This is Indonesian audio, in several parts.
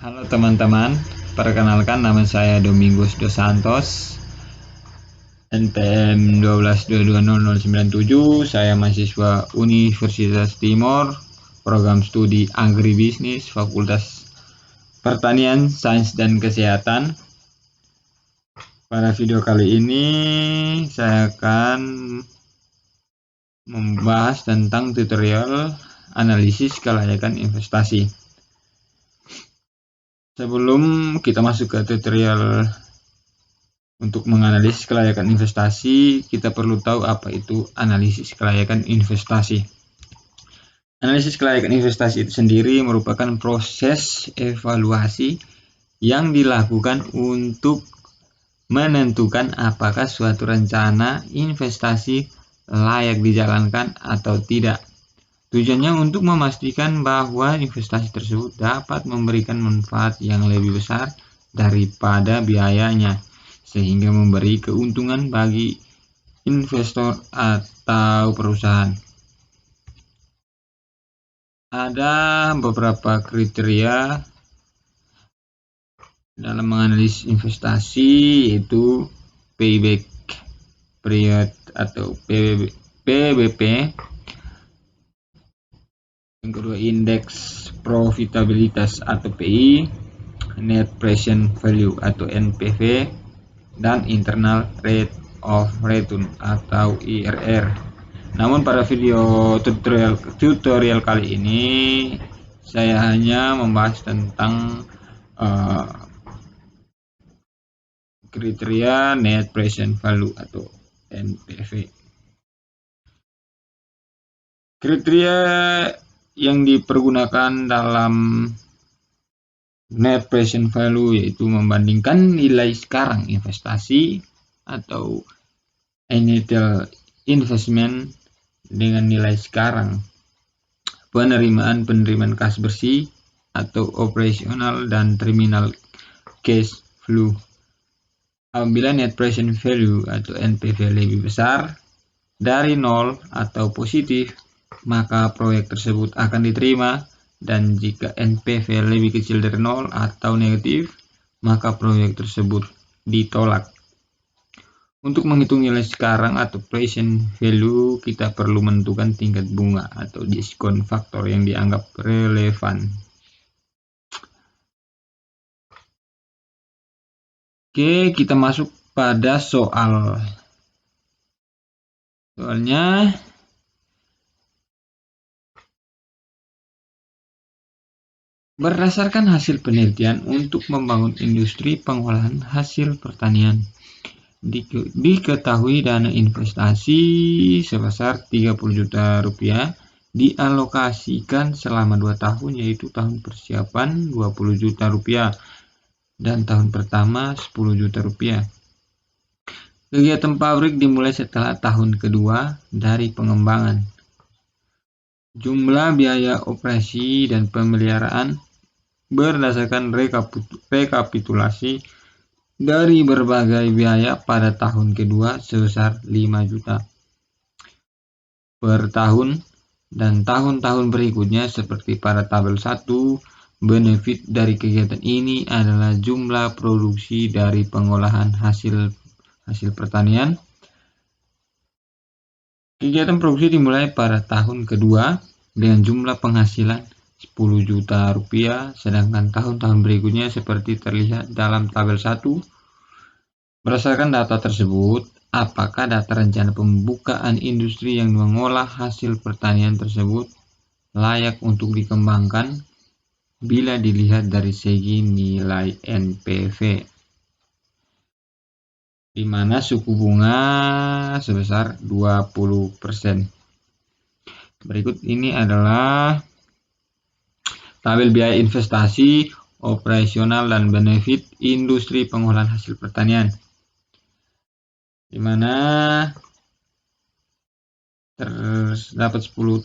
Halo teman-teman, perkenalkan nama saya Domingos Dos Santos, NPM 12220097. Saya mahasiswa Universitas Timor, program studi Agribisnis, Fakultas Pertanian, Sains dan Kesehatan. Pada video kali ini saya akan membahas tentang tutorial analisis kelayakan investasi. Sebelum kita masuk ke tutorial untuk menganalisis kelayakan investasi, kita perlu tahu apa itu analisis kelayakan investasi. Analisis kelayakan investasi itu sendiri merupakan proses evaluasi yang dilakukan untuk menentukan apakah suatu rencana investasi layak dijalankan atau tidak. Tujuannya untuk memastikan bahwa investasi tersebut dapat memberikan manfaat yang lebih besar daripada biayanya, sehingga memberi keuntungan bagi investor atau perusahaan. Ada beberapa kriteria dalam menganalisis investasi, yaitu payback period atau PBP. Yang kedua, indeks profitabilitas atau PI, net present value atau NPV, dan internal rate of return atau IRR. Namun pada video tutorial kali ini saya hanya membahas tentang kriteria net present value atau NPV. Kriteria yang dipergunakan dalam net present value yaitu membandingkan nilai sekarang investasi atau initial investment dengan nilai sekarang penerimaan kas bersih atau operational dan terminal cash flow. Apabila net present value atau NPV lebih besar dari 0 atau positif, maka proyek tersebut akan diterima, dan jika NPV lebih kecil dari 0 atau negatif, maka proyek tersebut ditolak. Untuk menghitung nilai sekarang atau present value, kita perlu menentukan tingkat bunga atau diskon faktor yang dianggap relevan. Oke, kita masuk pada soalnya. Berdasarkan hasil penelitian untuk membangun industri pengolahan hasil pertanian, diketahui dana investasi sebesar 30 juta rupiah dialokasikan selama 2 tahun, yaitu tahun persiapan 20 juta rupiah dan tahun pertama 10 juta rupiah. Kegiatan pabrik dimulai setelah tahun kedua dari pengembangan. Jumlah biaya operasi dan pemeliharaan berdasarkan rekapitulasi dari berbagai biaya pada tahun kedua sebesar 5 juta per tahun, dan tahun-tahun berikutnya seperti pada tabel 1. Benefit dari kegiatan ini adalah jumlah produksi dari pengolahan hasil pertanian. Kegiatan produksi dimulai pada tahun kedua dengan jumlah penghasilan 10 juta rupiah, sedangkan tahun-tahun berikutnya seperti terlihat dalam tabel 1. Berdasarkan data tersebut, apakah data rencana pembukaan industri yang mengolah hasil pertanian tersebut layak untuk dikembangkan bila dilihat dari segi nilai NPV, di mana suku bunga sebesar 20%. Berikut ini adalah tabel biaya investasi, operasional, dan benefit industri pengolahan hasil pertanian, di mana terdapat 10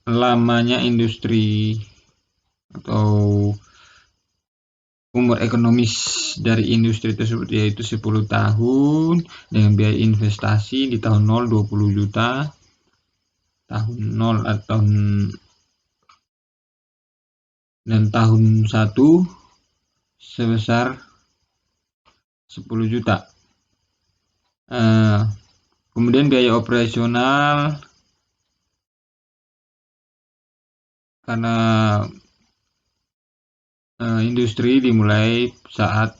lamanya industri atau umur ekonomis dari industri tersebut, yaitu 10 tahun dengan biaya investasi di tahun 0 20 juta, tahun 0 atau tahun dan tahun 1 sebesar 10 juta. Kemudian biaya operasional karena industri dimulai saat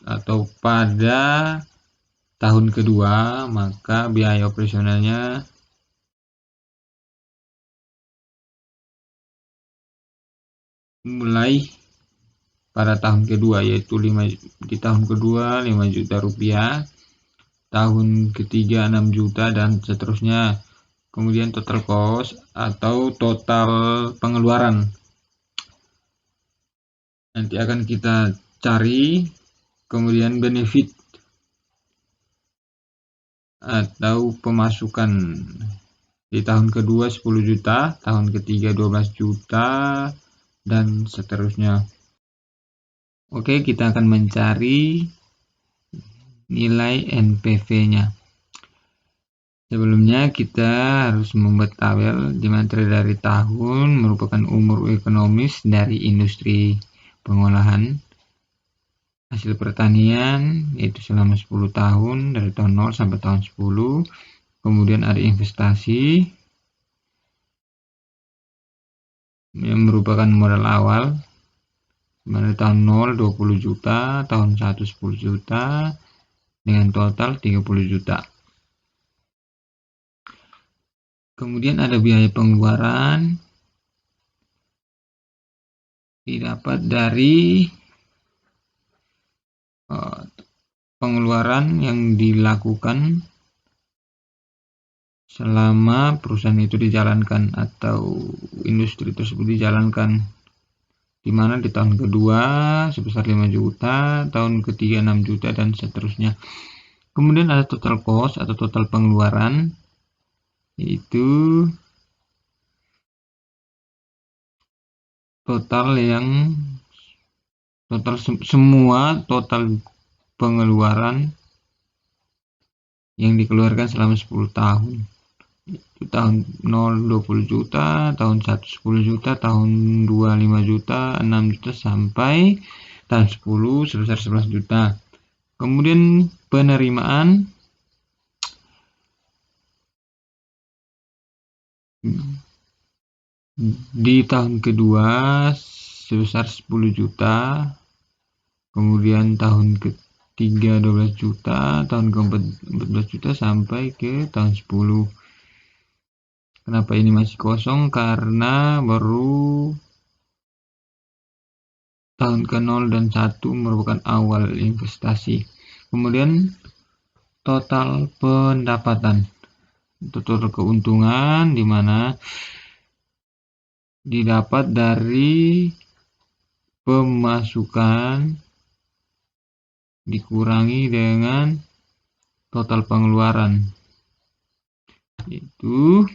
atau pada tahun kedua, maka biaya operasionalnya mulai pada tahun kedua, yaitu di tahun kedua 5 juta rupiah, tahun ketiga 6 juta dan seterusnya. Kemudian total cost atau total pengeluaran nanti akan kita cari. Kemudian benefit atau pemasukan di tahun kedua 10 juta, tahun ketiga 12 juta dan seterusnya. Oke, kita akan mencari nilai NPV-nya. Sebelumnya kita harus membuat tabel di mana dari tahun merupakan umur ekonomis dari industri pengolahan hasil pertanian, yaitu selama 10 tahun dari tahun 0 sampai tahun 10. Kemudian ada investasi yang merupakan modal awal, dari tahun 0 20 juta, tahun 1 10 juta dengan total 30 juta. Kemudian ada biaya pengeluaran didapat dari pengeluaran yang dilakukan selama perusahaan itu dijalankan atau industri tersebut dijalankan, di mana di tahun kedua sebesar 5 juta, tahun ketiga 6 juta dan seterusnya. Kemudian ada total cost atau total pengeluaran, yaitu semua total pengeluaran yang dikeluarkan selama 10 tahun. Itu tahun 0 20 juta, tahun 1 10 juta, tahun 2 5 juta, 6 juta sampai tahun 10 sebesar 11 juta. Kemudian penerimaan di tahun kedua sebesar 10 juta, kemudian tahun ketiga 12 juta, tahun keempat 14 juta sampai ke tahun 10. Kenapa ini masih kosong? Karena baru tahun ke-0 dan 1 merupakan awal investasi. Kemudian total pendapatan, total keuntungan di mana didapat dari pemasukan dikurangi dengan total pengeluaran, itu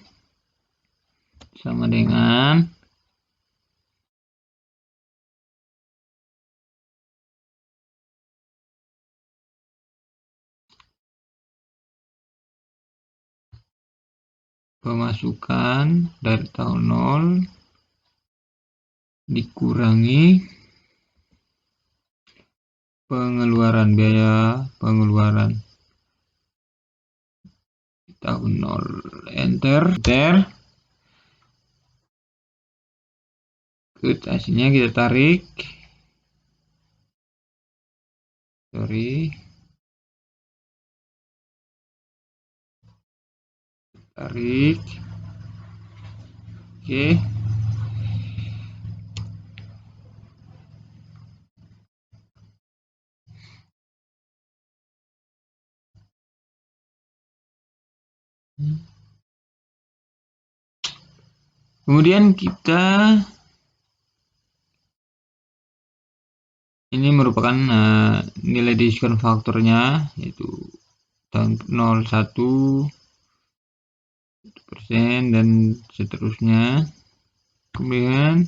sama dengan pemasukan dari tahun 0 dikurangi pengeluaran, biaya pengeluaran di tahun 0. Enter. Hasilnya kita tarik. Tarik. Oke. Kemudian ini merupakan nilai diskon faktornya, yaitu tahun 0 1% dan seterusnya. Kemudian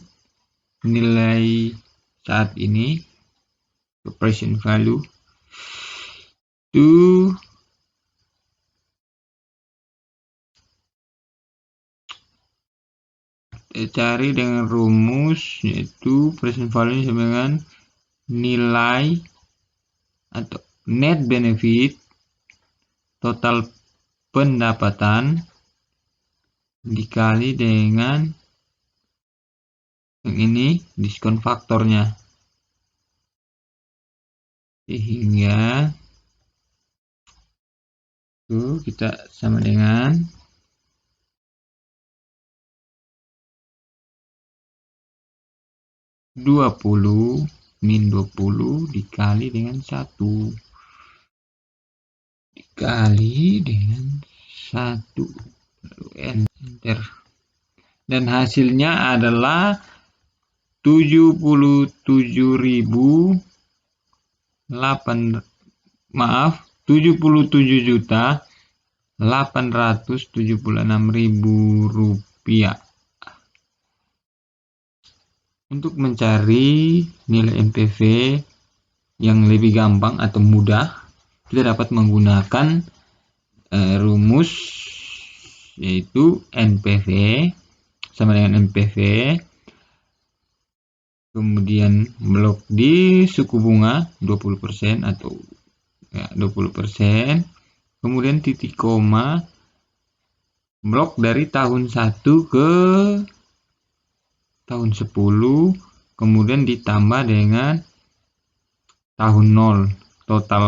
nilai saat ini present value itu cari dengan rumus, yaitu present value sama dengan nilai atau net benefit total pendapatan dikali dengan yang ini diskon faktornya, sehingga itu kita sama dengan 20 min 20 dikali dengan 1 dikali dengan 1, lalu enter, dan hasilnya adalah 77.876.000 rupiah. Untuk mencari nilai NPV yang lebih gampang atau mudah, kita dapat menggunakan rumus, yaitu NPV sama dengan NPV, kemudian blok di suku bunga 20% atau 20%, kemudian titik koma, blok dari tahun 1 ke tahun 10, kemudian ditambah dengan tahun 0, total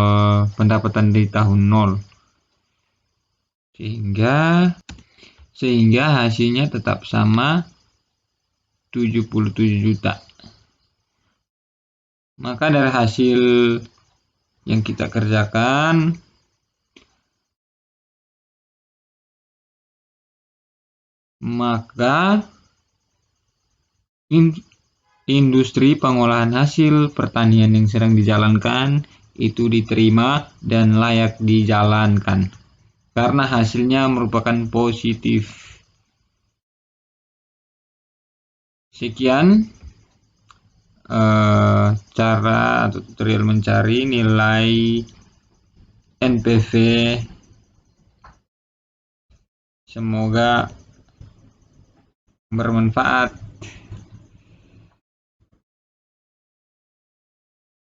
pendapatan di tahun 0, sehingga hasilnya tetap sama 77 juta. Maka dari hasil yang kita kerjakan, maka industri pengolahan hasil pertanian yang sedang dijalankan itu diterima dan layak dijalankan karena hasilnya merupakan positif. Sekian cara atau tutorial mencari nilai NPV. Semoga bermanfaat.